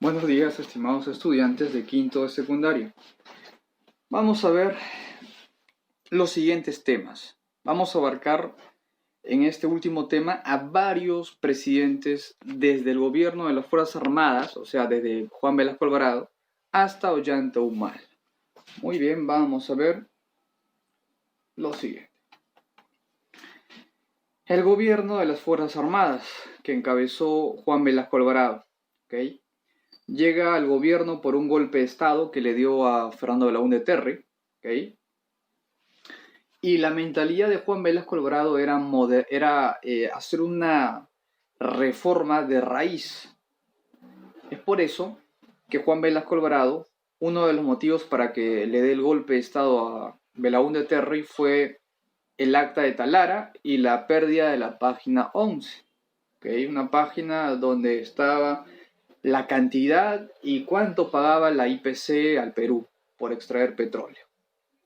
Buenos días, estimados estudiantes de quinto de secundaria. Vamos a ver los siguientes temas. Vamos a abarcar en este último tema a varios presidentes desde el gobierno de las Fuerzas Armadas, o sea, desde Juan Velasco Alvarado hasta Ollanta Humala. Muy bien, vamos a ver lo siguiente. El gobierno de las Fuerzas Armadas, que encabezó Juan Velasco Alvarado, ¿ok? Llega al gobierno por un golpe de Estado que le dio a Fernando Belaúnde Terry, ¿ok? Y la mentalidad de Juan Velasco Alvarado era hacer una reforma de raíz. Es por eso que Juan Velasco Alvarado, uno de los motivos para que le dé el golpe de Estado a Belaúnde Terry fue el acta de Talara y la pérdida de la página 11, ¿okay? Una página donde estaba la cantidad y cuánto pagaba la IPC al Perú por extraer petróleo.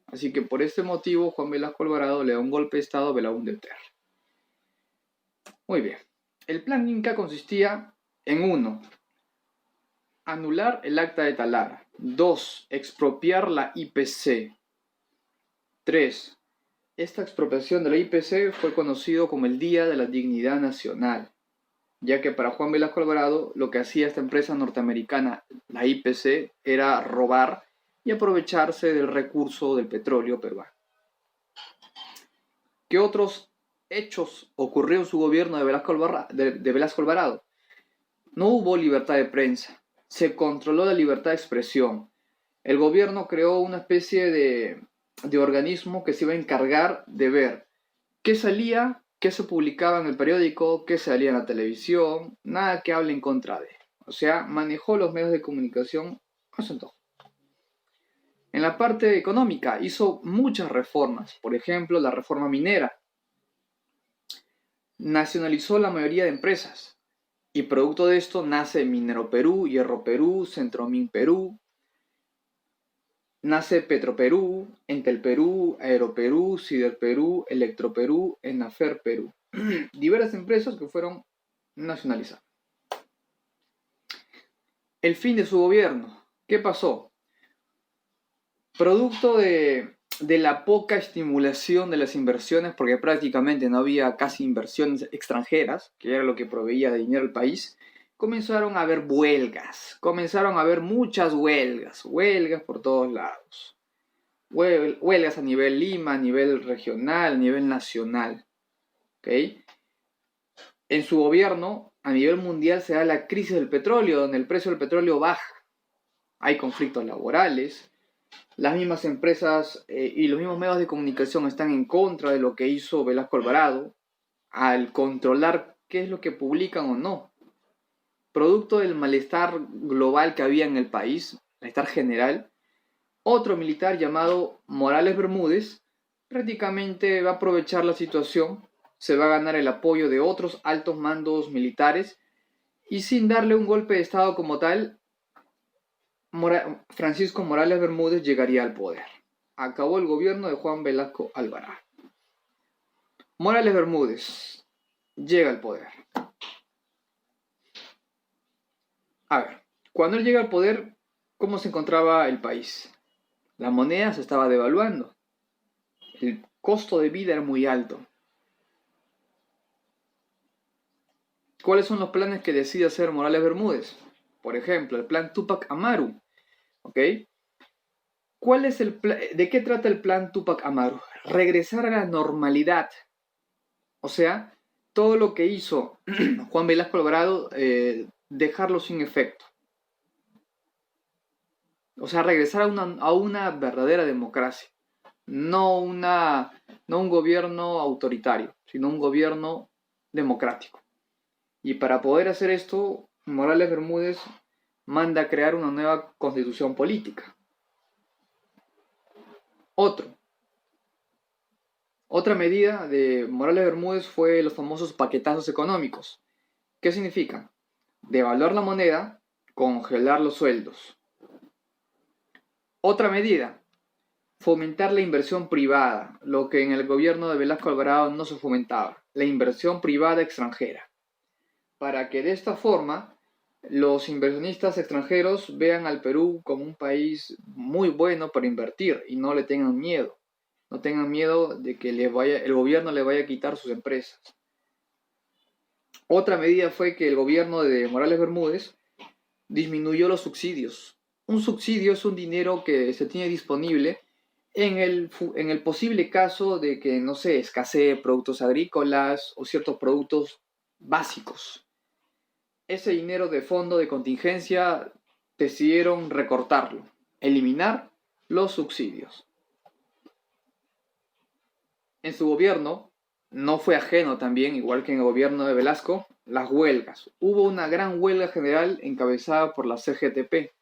Así que por este motivo Juan Velasco Alvarado le da un golpe de Estado a Belaúnde Terry. Muy bien. El plan Inca consistía en 1. Anular el acta de Talara. 2. Expropiar la IPC. 3. Esta expropiación de la IPC fue conocido como el Día de la Dignidad Nacional, ya que para Juan Velasco Alvarado lo que hacía esta empresa norteamericana, la IPC, era robar y aprovecharse del recurso del petróleo peruano. ¿Qué otros hechos ocurrió en su gobierno de Velasco Alvarado? No hubo libertad de prensa, se controló la libertad de expresión. El gobierno creó una especie de organismo que se iba a encargar de ver qué salía, qué se publicaba en el periódico, qué salía en la televisión, nada que hable en contra de él. O sea, manejó los medios de comunicación a su antojo. En la parte económica hizo muchas reformas, por ejemplo, la reforma minera. Nacionalizó la mayoría de empresas y producto de esto nace Minero Perú, Hierro Perú, Centromin Perú, nace Petroperú, Entel Perú, Aeroperú, Sider Perú, Electroperú, Enafer Perú. Diversas empresas que fueron nacionalizadas. El fin de su gobierno. ¿Qué pasó? Producto de la poca estimulación de las inversiones, porque prácticamente no había casi inversiones extranjeras, que era lo que proveía de dinero al país, comenzaron a haber huelgas, comenzaron a haber muchas huelgas por todos lados. Huelgas a nivel Lima, a nivel regional, a nivel nacional. ¿Okay? En su gobierno, a nivel mundial, se da la crisis del petróleo, donde el precio del petróleo baja. Hay conflictos laborales. Las mismas empresas y los mismos medios de comunicación están en contra de lo que hizo Velasco Alvarado al controlar qué es lo que publican o no. Producto del malestar global que había en el país, malestar general, otro militar llamado Morales Bermúdez prácticamente va a aprovechar la situación, se va a ganar el apoyo de otros altos mandos militares y sin darle un golpe de Estado como tal, Francisco Morales Bermúdez llegaría al poder. Acabó el gobierno de Juan Velasco Alvarado. Morales Bermúdez llega al poder. A ver, cuando él llega al poder, ¿cómo se encontraba el país? La moneda se estaba devaluando. El costo de vida era muy alto. ¿Cuáles son los planes que decide hacer Morales Bermúdez? Por ejemplo, el plan Tupac Amaru. ¿Ok? ¿De qué trata el plan Tupac Amaru? Regresar a la normalidad. O sea, todo lo que hizo Juan Velasco Alvarado, dejarlo sin efecto. O sea, regresar a una verdadera democracia. No un gobierno autoritario, sino un gobierno democrático. Y para poder hacer esto, Morales Bermúdez manda a crear una nueva constitución política. Otra medida de Morales Bermúdez fue los famosos paquetazos económicos. ¿Qué significan? Devaluar la moneda, congelar los sueldos. Otra medida, fomentar la inversión privada, lo que en el gobierno de Velasco Alvarado no se fomentaba, la inversión privada extranjera, para que de esta forma los inversionistas extranjeros vean al Perú como un país muy bueno para invertir y no le tengan miedo. No tengan miedo de que el gobierno le vaya a quitar sus empresas. Otra medida fue que el gobierno de Morales Bermúdez disminuyó los subsidios. Un subsidio es un dinero que se tiene disponible en el posible caso de que, no sé, escasee productos agrícolas o ciertos productos básicos. Ese dinero de fondo de contingencia decidieron recortarlo, eliminar los subsidios. En su gobierno no fue ajeno también, igual que en el gobierno de Velasco, las huelgas. Hubo una gran huelga general encabezada por la CGTP.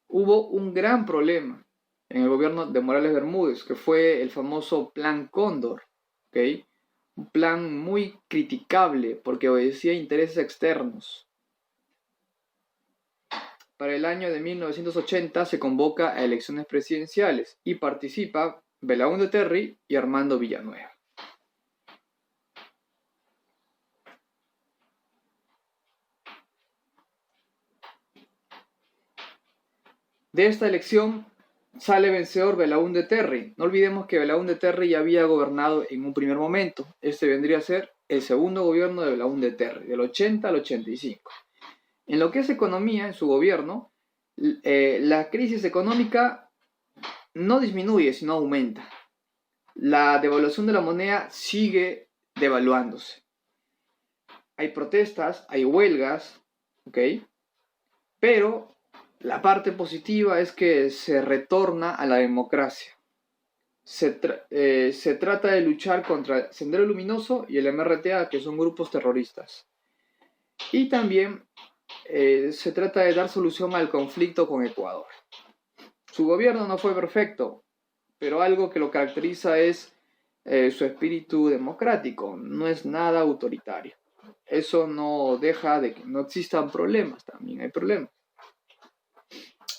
Hubo un gran problema en el gobierno de Morales Bermúdez, que fue el famoso Plan Cóndor, ¿ok? Un plan muy criticable porque obedecía a intereses externos. Para el año de 1980 se convoca a elecciones presidenciales y participa Belaúnde Terry y Armando Villanueva. De esta elección sale vencedor Belaúnde Terry. No olvidemos que Belaúnde Terry ya había gobernado en un primer momento. Este vendría a ser el segundo gobierno de Belaúnde Terry, del 80 al 85. En lo que es economía, en su gobierno, la crisis económica no disminuye, sino aumenta. La devaluación de la moneda sigue devaluándose. Hay protestas, hay huelgas, ¿ok? Pero la parte positiva es que se retorna a la democracia. Se trata de luchar contra Sendero Luminoso y el MRTA, que son grupos terroristas. Y también se trata de dar solución al conflicto con Ecuador. Su gobierno no fue perfecto, pero algo que lo caracteriza es su espíritu democrático. No es nada autoritario. Eso no deja de que no existan problemas, también hay problemas.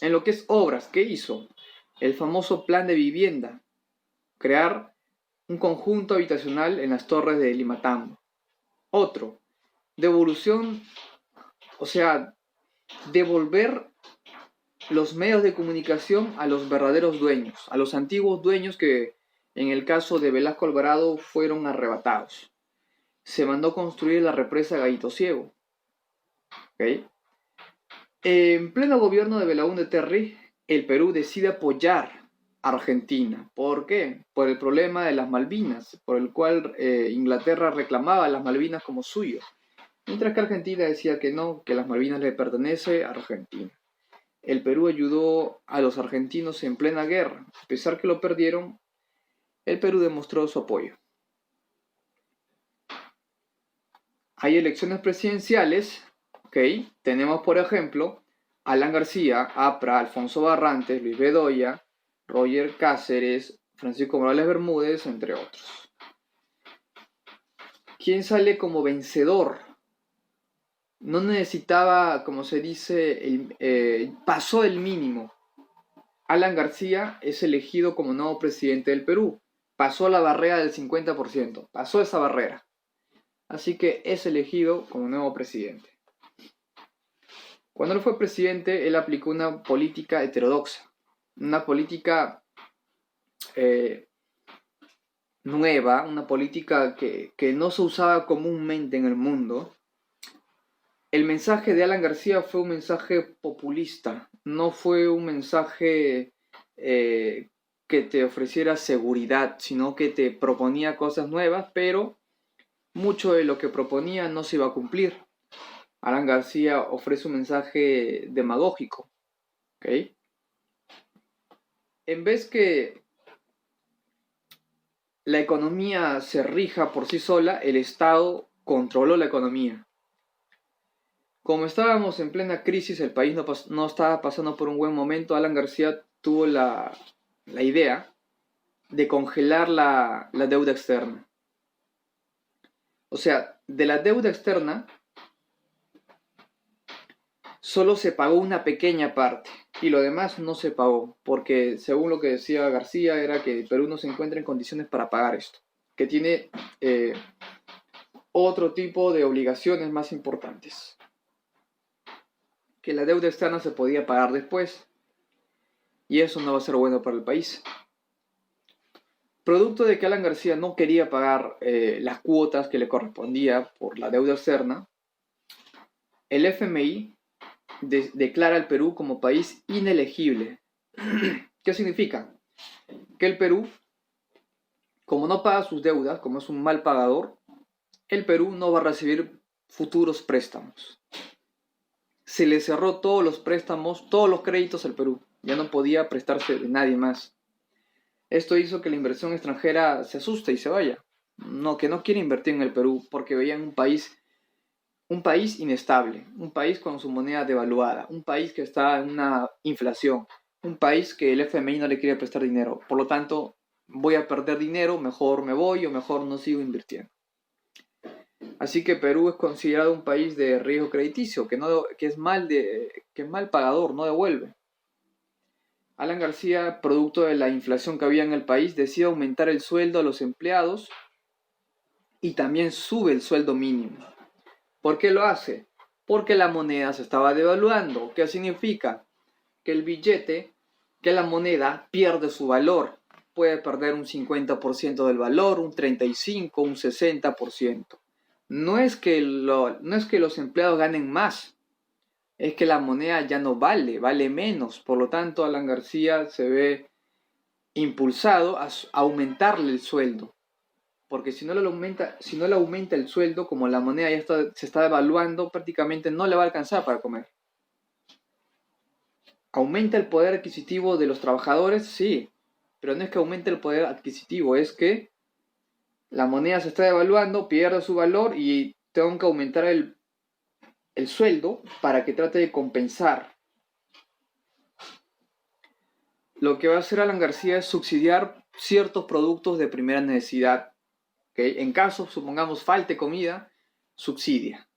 En lo que es obras, ¿qué hizo? El famoso plan de vivienda, crear un conjunto habitacional en las torres de Limatambo. Otro, devolución, o sea, devolver los medios de comunicación a los verdaderos dueños, a los antiguos dueños que en el caso de Velasco Alvarado fueron arrebatados. Se mandó construir la represa Gallito Ciego. ¿Okay? En pleno gobierno de Belaúnde Terry, el Perú decide apoyar a Argentina. ¿Por qué? Por el problema de las Malvinas, por el cual Inglaterra reclamaba las Malvinas como suyo, mientras que Argentina decía que no, que las Malvinas le pertenecen a Argentina. El Perú ayudó a los argentinos en plena guerra. A pesar que lo perdieron, el Perú demostró su apoyo. Hay elecciones presidenciales, ¿ok? Tenemos, por ejemplo, Alan García, APRA, Alfonso Barrantes, Luis Bedoya, Roger Cáceres, Francisco Morales Bermúdez, entre otros. ¿Quién sale como vencedor? No necesitaba, como se dice, pasó el mínimo. Alan García es elegido como nuevo presidente del Perú. Pasó la barrera del 50%. Pasó esa barrera. Así que es elegido como nuevo presidente. Cuando él fue presidente, él aplicó una política heterodoxa. Una política nueva, una política que no se usaba comúnmente en el mundo. El mensaje de Alan García fue un mensaje populista, no fue un mensaje que te ofreciera seguridad, sino que te proponía cosas nuevas, pero mucho de lo que proponía no se iba a cumplir. Alan García ofrece un mensaje demagógico, ¿ok? En vez que la economía se rija por sí sola, el Estado controló la economía. Como estábamos en plena crisis, el país no estaba pasando por un buen momento, Alan García tuvo la idea de congelar la deuda externa. O sea, de la deuda externa solo se pagó una pequeña parte y lo demás no se pagó, porque según lo que decía García era que el Perú no se encuentra en condiciones para pagar esto, que tiene otro tipo de obligaciones más importantes. que la deuda externa se podía pagar después, y eso no va a ser bueno para el país. Producto de que Alan García no quería pagar las cuotas que le correspondía por la deuda externa, el FMI declara al Perú como país inelegible. ¿Qué significa? Que el Perú, como no paga sus deudas, como es un mal pagador, el Perú no va a recibir futuros préstamos. Se le cerró todos los préstamos, todos los créditos al Perú. Ya no podía prestarse de nadie más. Esto hizo que la inversión extranjera se asuste y se vaya. No, que no quiere invertir en el Perú porque veían un país inestable, un país con su moneda devaluada, un país que está en una inflación, un país que el FMI no le quiere prestar dinero. Por lo tanto, voy a perder dinero, mejor me voy o mejor no sigo invirtiendo. Así que Perú es considerado un país de riesgo crediticio, que es mal pagador, no devuelve. Alan García, producto de la inflación que había en el país, decide aumentar el sueldo a los empleados y también sube el sueldo mínimo. ¿Por qué lo hace? Porque la moneda se estaba devaluando. ¿Qué significa? Que el billete, que la moneda pierde su valor. Puede perder un 50% del valor, un 35%, un 60%. No es que los empleados ganen más, es que la moneda ya no vale menos. Por lo tanto, Alan García se ve impulsado a aumentarle el sueldo. Porque si no le aumenta el sueldo, como la moneda ya se está devaluando, prácticamente no le va a alcanzar para comer. ¿Aumenta el poder adquisitivo de los trabajadores? Sí, pero no es que aumente el poder adquisitivo, es que la moneda se está devaluando, pierde su valor y tengo que aumentar el sueldo para que trate de compensar. Lo que va a hacer Alan García es subsidiar ciertos productos de primera necesidad. ¿Okay? En caso, supongamos, falte comida, subsidia.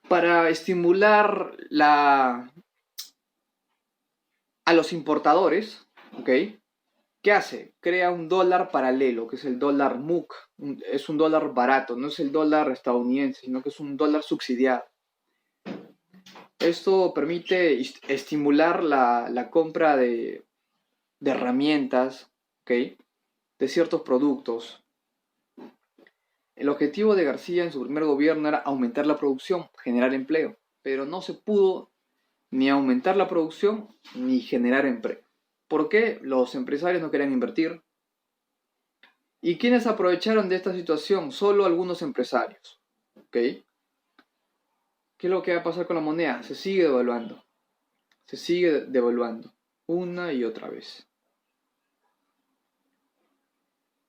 Para estimular a los importadores, ¿okay? ¿Qué hace? Crea un dólar paralelo, que es el dólar MUC. Es un dólar barato, no es el dólar estadounidense, sino que es un dólar subsidiado. Esto permite estimular la compra de herramientas, ¿okay? De ciertos productos. El objetivo de García en su primer gobierno era aumentar la producción, generar empleo, pero no se pudo ni aumentar la producción ni generar empleo. ¿Por qué? Los empresarios no querían invertir. ¿Y quiénes aprovecharon de esta situación? Solo algunos empresarios. ¿Okay? ¿Qué es lo que va a pasar con la moneda? Se sigue devaluando. Se sigue devaluando una y otra vez.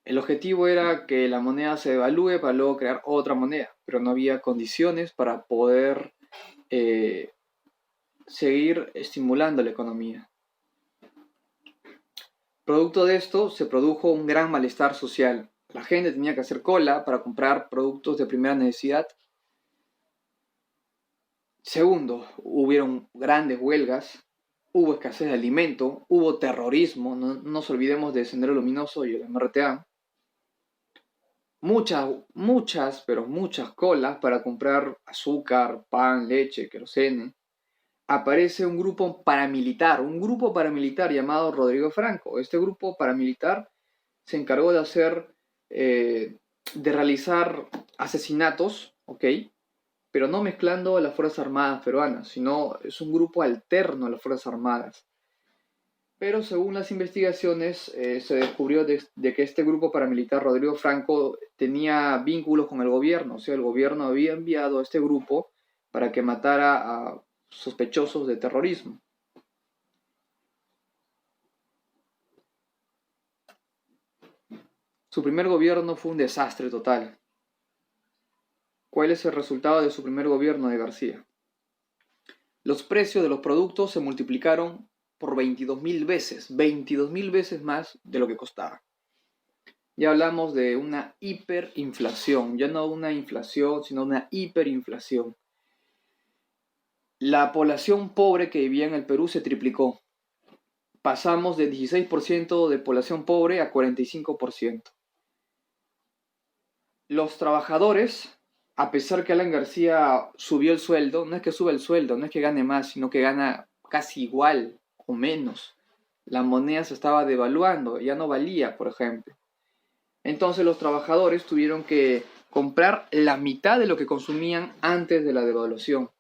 El objetivo era que la moneda se devalúe para luego crear otra moneda, pero no había condiciones para poder seguir estimulando la economía. Producto de esto se produjo un gran malestar social. La gente tenía que hacer cola para comprar productos de primera necesidad. Segundo, hubieron grandes huelgas, hubo escasez de alimento, hubo terrorismo, no nos olvidemos de Sendero Luminoso y el MRTA. Pero muchas colas para comprar azúcar, pan, leche, querosene. Aparece un grupo paramilitar llamado Rodrigo Franco. Este grupo paramilitar se encargó de realizar asesinatos, ¿ok? Pero no mezclando a las Fuerzas Armadas peruanas, sino es un grupo alterno a las Fuerzas Armadas. Pero según las investigaciones se descubrió de que este grupo paramilitar, Rodrigo Franco, tenía vínculos con el gobierno. O sea, el gobierno había enviado a este grupo para que matara a sospechosos de terrorismo. Su primer gobierno fue un desastre total. ¿Cuál es el resultado de su primer gobierno de García? Los precios de los productos se multiplicaron por 22.000 veces más de lo que costaba. Ya hablamos de una hiperinflación, ya no una inflación, sino una hiperinflación. La población pobre que vivía en el Perú se triplicó. Pasamos de 16% de población pobre a 45%. Los trabajadores a pesar que Alan García subió el sueldo, no es que sube el sueldo, no es que gane más, sino que gana casi igual o menos. La moneda se estaba devaluando, ya no valía, por ejemplo. Entonces los trabajadores tuvieron que comprar la mitad de lo que consumían antes de la devaluación.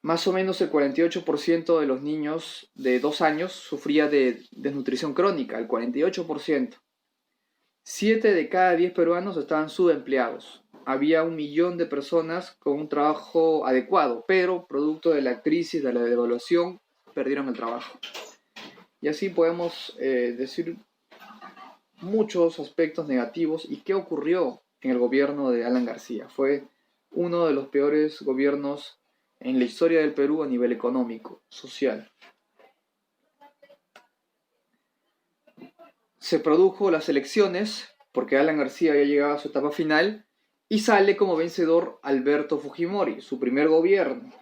Más o menos el 48% de los niños de 2 años sufría de desnutrición crónica, el 48%. 7 de cada 10 peruanos estaban subempleados. Había 1 millón de personas con un trabajo adecuado, pero producto de la crisis, de la devaluación, perdieron el trabajo. Y así podemos decir muchos aspectos negativos. ¿Y qué ocurrió en el gobierno de Alan García? Fue uno de los peores gobiernos en la historia del Perú a nivel económico, social. Se produjo las elecciones, porque Alan García ya llegaba a su etapa final, y sale como vencedor Alberto Fujimori, su primer gobierno.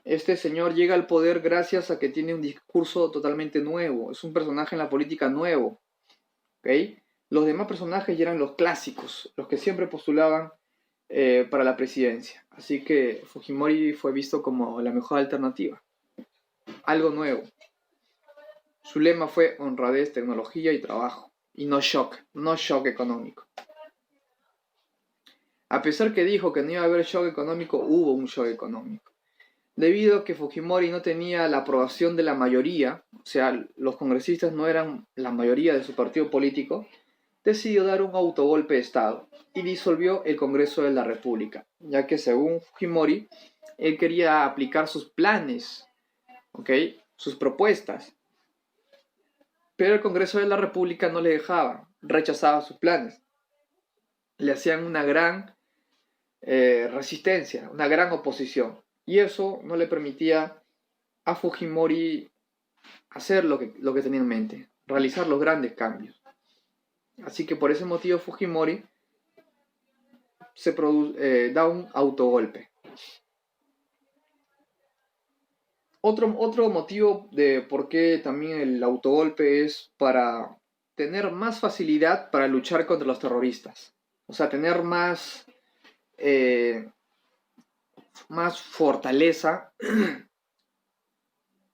Este señor llega al poder gracias a que tiene un discurso totalmente nuevo, es un personaje en la política nuevo. ¿Okay? Los demás personajes ya eran los clásicos, los que siempre postulaban para la presidencia. Así que Fujimori fue visto como la mejor alternativa. Algo nuevo. Su lema fue honradez, tecnología y trabajo. Y no shock económico. A pesar que dijo que no iba a haber shock económico, hubo un shock económico. Debido a que Fujimori no tenía la aprobación de la mayoría, o sea, los congresistas no eran la mayoría de su partido político, decidió dar un autogolpe de Estado y disolvió el Congreso de la República, ya que según Fujimori, él quería aplicar sus planes, ¿okay? Sus propuestas, pero el Congreso de la República no le dejaba, rechazaba sus planes, le hacían una gran resistencia, una gran oposición, y eso no le permitía a Fujimori hacer lo que tenía en mente, realizar los grandes cambios. Así que por ese motivo Fujimori da un autogolpe. Otro motivo de por qué también el autogolpe es para tener más facilidad para luchar contra los terroristas. O sea, tener más fortaleza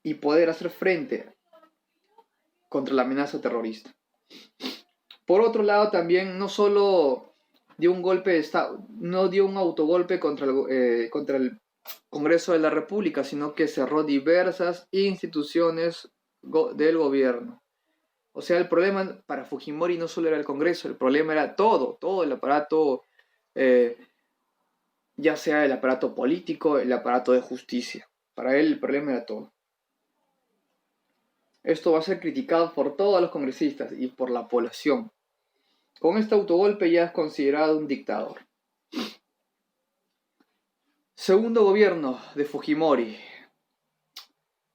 y poder hacer frente contra la amenaza terrorista. Por otro lado, también no solo dio un golpe de Estado, no dio un autogolpe contra el Congreso de la República, sino que cerró diversas instituciones del gobierno. O sea, el problema para Fujimori no solo era el Congreso, el problema era todo el aparato, ya sea el aparato político, el aparato de justicia. Para él el problema era todo. Esto va a ser criticado por todos los congresistas y por la población. Con este autogolpe ya es considerado un dictador. Segundo gobierno de Fujimori.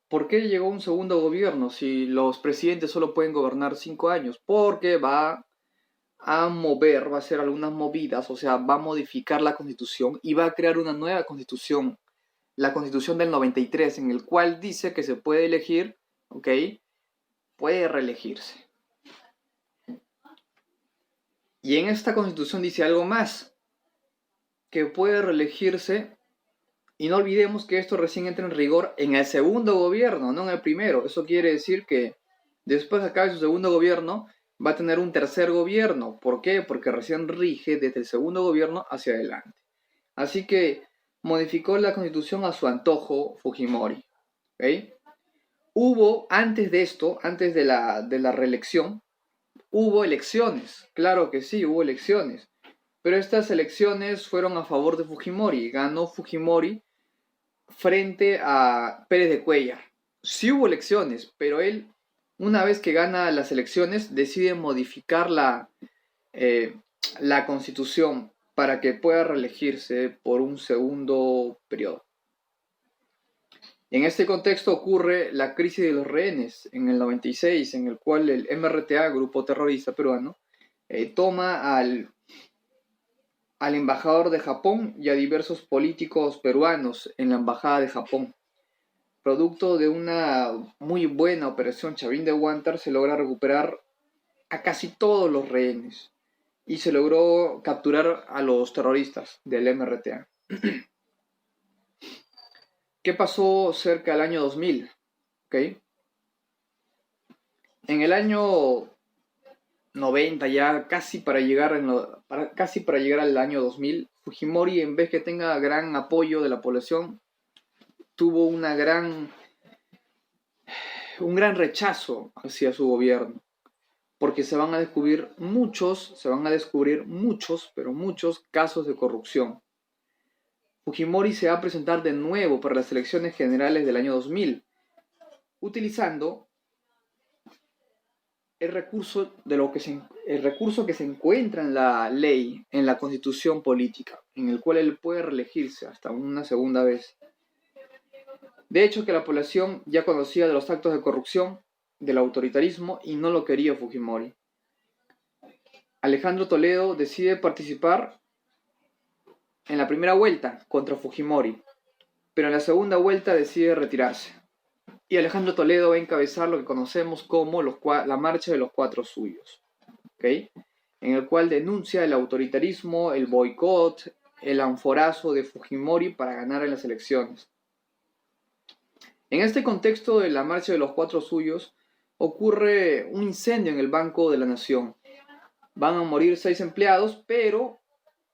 ¿Por qué llegó un segundo gobierno si los presidentes solo pueden gobernar 5 años? Porque va a mover, va a hacer algunas movidas, o sea, va a modificar la constitución y va a crear una nueva constitución, la constitución del 93, en el cual dice que se puede elegir, ¿ok? Puede reelegirse. Y en esta constitución dice algo más, que puede reelegirse. Y no olvidemos que esto recién entra en rigor en el segundo gobierno, no en el primero. Eso quiere decir que después de acabe su segundo gobierno, va a tener un tercer gobierno. ¿Por qué? Porque recién rige desde el segundo gobierno hacia adelante. Así que modificó la constitución a su antojo Fujimori. ¿Okay? Hubo, antes de esto, antes de la reelección, hubo elecciones. Claro que sí, hubo elecciones. Pero estas elecciones fueron a favor de Fujimori. Ganó Fujimori frente a Pérez de Cuéllar. Sí hubo elecciones, pero él, una vez que gana las elecciones, decide modificar la constitución para que pueda reelegirse por un segundo periodo. En este contexto ocurre la crisis de los rehenes en el 96, en el cual el MRTA, grupo terrorista peruano, toma al embajador de Japón y a diversos políticos peruanos en la embajada de Japón. Producto de una muy buena operación Chavín de Huántar, se logra recuperar a casi todos los rehenes. y se logró capturar a los terroristas del MRTA. ¿Qué pasó cerca del año 2000? ¿Okay? En el año 90, ya casi para llegar al año 2000, Fujimori, en vez que tenga gran apoyo de la población, tuvo un gran rechazo hacia su gobierno, porque se van a descubrir muchos, pero muchos casos de corrupción. Fujimori se va a presentar de nuevo para las elecciones generales del año 2000, utilizando el recurso que se encuentra en la ley, en la constitución política, en el cual él puede reelegirse hasta una segunda vez. De hecho, que la población ya conocía de los actos de corrupción, del autoritarismo, y no lo quería Fujimori. Alejandro Toledo decide participar en la primera vuelta contra Fujimori, pero en la segunda vuelta decide retirarse. Y Alejandro Toledo va a encabezar lo que conocemos como la Marcha de los Cuatro Suyos, ¿okay? En el cual denuncia el autoritarismo, el boicot, el anforazo de Fujimori para ganar en las elecciones. En este contexto de la Marcha de los Cuatro Suyos, ocurre un incendio en el Banco de la Nación. Van a morir 6 empleados, pero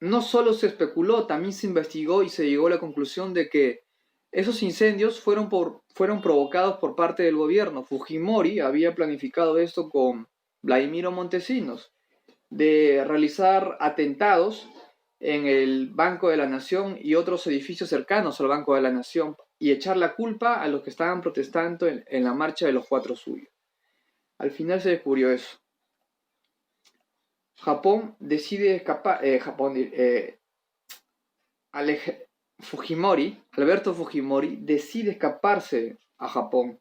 no solo se especuló, también se investigó y se llegó a la conclusión de que esos incendios fueron provocados por parte del gobierno. Fujimori había planificado esto con Vladimiro Montesinos, de realizar atentados en el Banco de la Nación y otros edificios cercanos al Banco de la Nación y echar la culpa a los que estaban protestando en la Marcha de los Cuatro Suyos. Al final se descubrió eso. Japón decide escapar. Alberto Fujimori decide escaparse a Japón.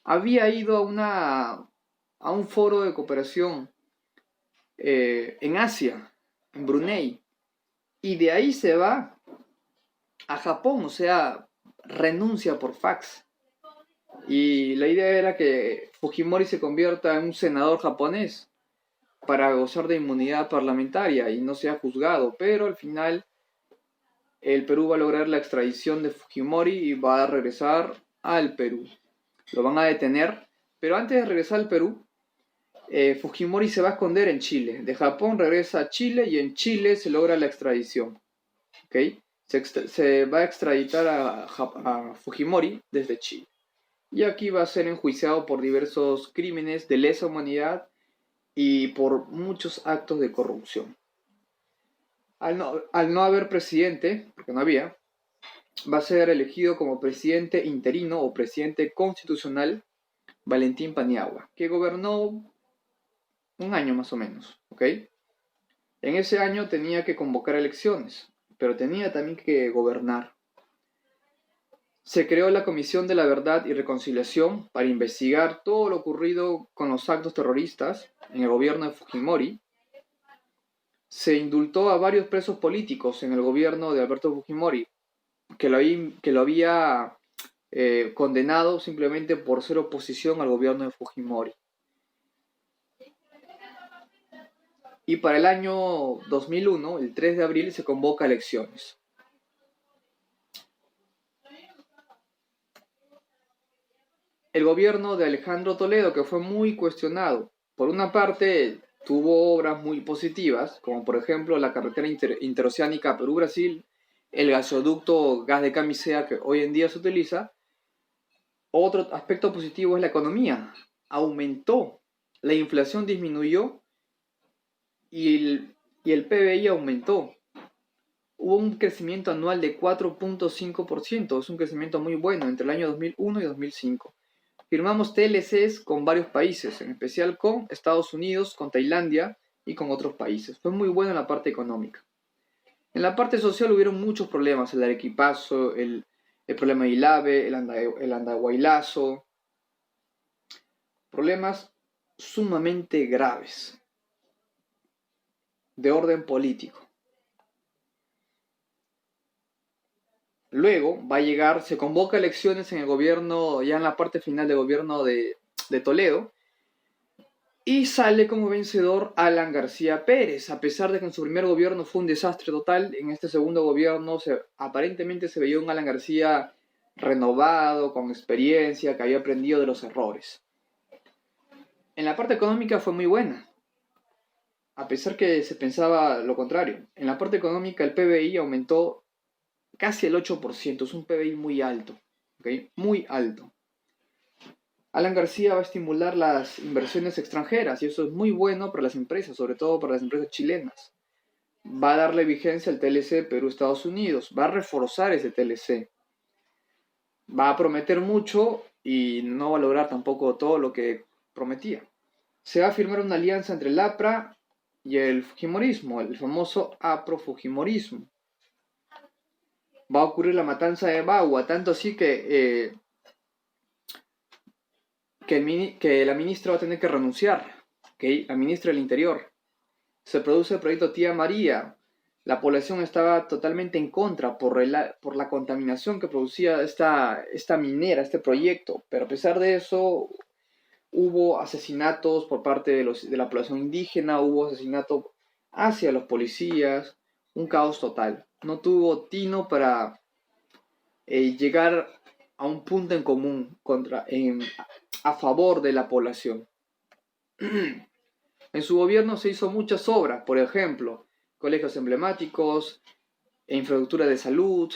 Había ido a un foro de cooperación en Asia, en Brunei, y de ahí se va a Japón, o sea, renuncia por fax. Y la idea era que Fujimori se convierta en un senador japonés para gozar de inmunidad parlamentaria y no sea juzgado, pero al final el Perú va a lograr la extradición de Fujimori y va a regresar al Perú. Lo van a detener, pero antes de regresar al Perú, Fujimori se va a esconder en Chile. De Japón regresa a Chile y en Chile se logra la extradición. ¿Okay? Se va a extraditar a Fujimori desde Chile. Y aquí va a ser enjuiciado por diversos crímenes de lesa humanidad y por muchos actos de corrupción. Al no haber presidente, porque no había, va a ser elegido como presidente interino o presidente constitucional Valentín Paniagua, que gobernó un año más o menos, ¿ok? En ese año tenía que convocar elecciones, pero tenía también que gobernar. Se creó la Comisión de la Verdad y Reconciliación para investigar todo lo ocurrido con los actos terroristas en el gobierno de Fujimori. Se indultó a varios presos políticos en el gobierno de Alberto Fujimori, que lo había condenado simplemente por ser oposición al gobierno de Fujimori. Y para el año 2001, el 3 de abril, se convoca elecciones. El gobierno de Alejandro Toledo, que fue muy cuestionado, por una parte tuvo obras muy positivas, como por ejemplo la carretera interoceánica Perú-Brasil, el gasoducto gas de Camisea que hoy en día se utiliza. Otro aspecto positivo es la economía. Aumentó, la inflación disminuyó y el PBI aumentó. Hubo un crecimiento anual de 4.5%, es un crecimiento muy bueno entre el año 2001 y 2005. Firmamos TLCs con varios países, en especial con Estados Unidos, con Tailandia y con otros países. Fue muy bueno en la parte económica. En la parte social hubieron muchos problemas, el arequipazo, el problema de Ilave, el Andahuaylazo, problemas sumamente graves de orden político. Luego se convoca elecciones en el gobierno, ya en la parte final del gobierno de Toledo, Y sale como vencedor Alan García Pérez, a pesar de que en su primer gobierno fue un desastre total. En este segundo gobierno aparentemente se veía un Alan García renovado, con experiencia, que había aprendido de los errores. En la parte económica fue muy buena, a pesar que se pensaba lo contrario. En la parte económica el PBI aumentó casi el 8%, es un PBI muy alto, ¿okay? Muy alto. Alan García va a estimular las inversiones extranjeras y eso es muy bueno para las empresas, sobre todo para las empresas chilenas. Va a darle vigencia al TLC Perú-Estados Unidos, va a reforzar ese TLC. Va a prometer mucho y no va a lograr tampoco todo lo que prometía. Se va a firmar una alianza entre el APRA y el Fujimorismo, el famoso APRO-Fujimorismo. Va a ocurrir la matanza de Bagua, tanto así que la ministra va a tener que renunciar, ¿okay? La ministra del Interior. Se produce el proyecto Tía María. La población estaba totalmente en contra por la contaminación que producía esta minera, este proyecto, pero a pesar de eso hubo asesinatos por parte de la población indígena, hubo asesinatos hacia los policías, un caos total. No tuvo tino para llegar a un punto en común a favor de la población. En su gobierno se hizo muchas obras, por ejemplo, colegios emblemáticos, infraestructura de salud,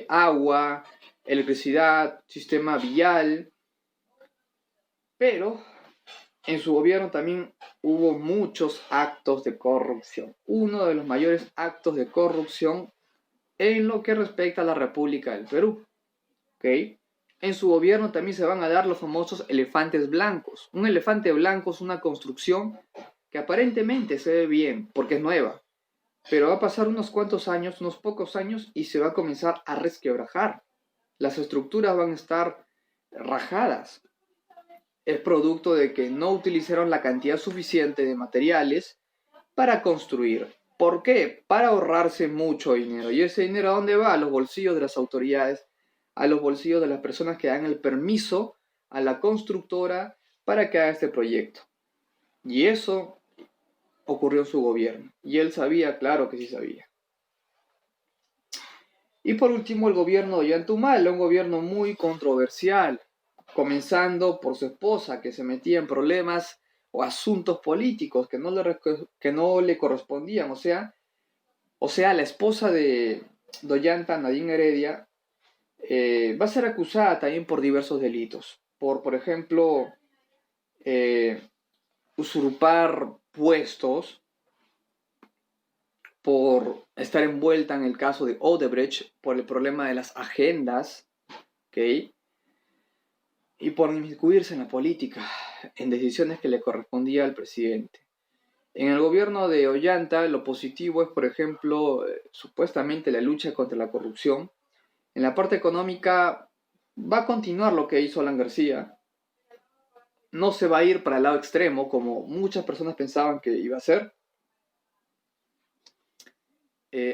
agua, electricidad, sistema vial, pero en su gobierno también hubo muchos actos de corrupción. Uno de los mayores actos de corrupción en lo que respecta a la República del Perú. ¿Okay? En su gobierno también se van a dar los famosos elefantes blancos. Un elefante blanco es una construcción que aparentemente se ve bien porque es nueva, pero va a pasar unos cuantos años, unos pocos años, y se va a comenzar a resquebrajar. Las estructuras van a estar rajadas. Es producto de que no utilizaron la cantidad suficiente de materiales para construir. ¿Por qué? Para ahorrarse mucho dinero. ¿Y ese dinero a dónde va? A los bolsillos de las autoridades, a los bolsillos de las personas que dan el permiso a la constructora para que haga este proyecto. Y eso ocurrió en su gobierno. Y él sabía, claro que sí sabía. Y por último, el gobierno de Ollantumala, un gobierno muy controversial, comenzando por su esposa, que se metía en problemas o asuntos políticos que no le correspondían. O sea, la esposa de Ollanta, Nadine Heredia, va a ser acusada también por diversos delitos. Por ejemplo, usurpar puestos, por estar envuelta en el caso de Odebrecht, por el problema de las agendas, ¿ok? Y por inmiscuirse en la política, en decisiones que le correspondía al presidente. En el gobierno de Ollanta, lo positivo es, por ejemplo, supuestamente la lucha contra la corrupción. En la parte económica va a continuar lo que hizo Alan García. No se va a ir para el lado extremo, como muchas personas pensaban que iba a ser.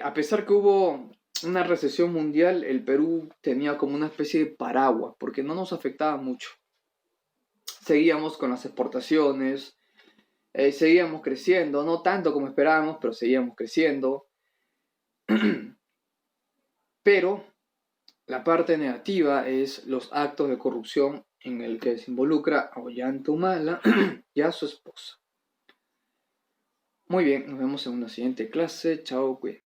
A pesar que hubo una recesión mundial, el Perú tenía como una especie de paraguas, porque no nos afectaba mucho. Seguíamos con las exportaciones, seguíamos creciendo, no tanto como esperábamos, pero seguíamos creciendo. Pero la parte negativa es los actos de corrupción en el que se involucra a Ollanta Humala y a su esposa. Muy bien, nos vemos en una siguiente clase. Chao, cuídense.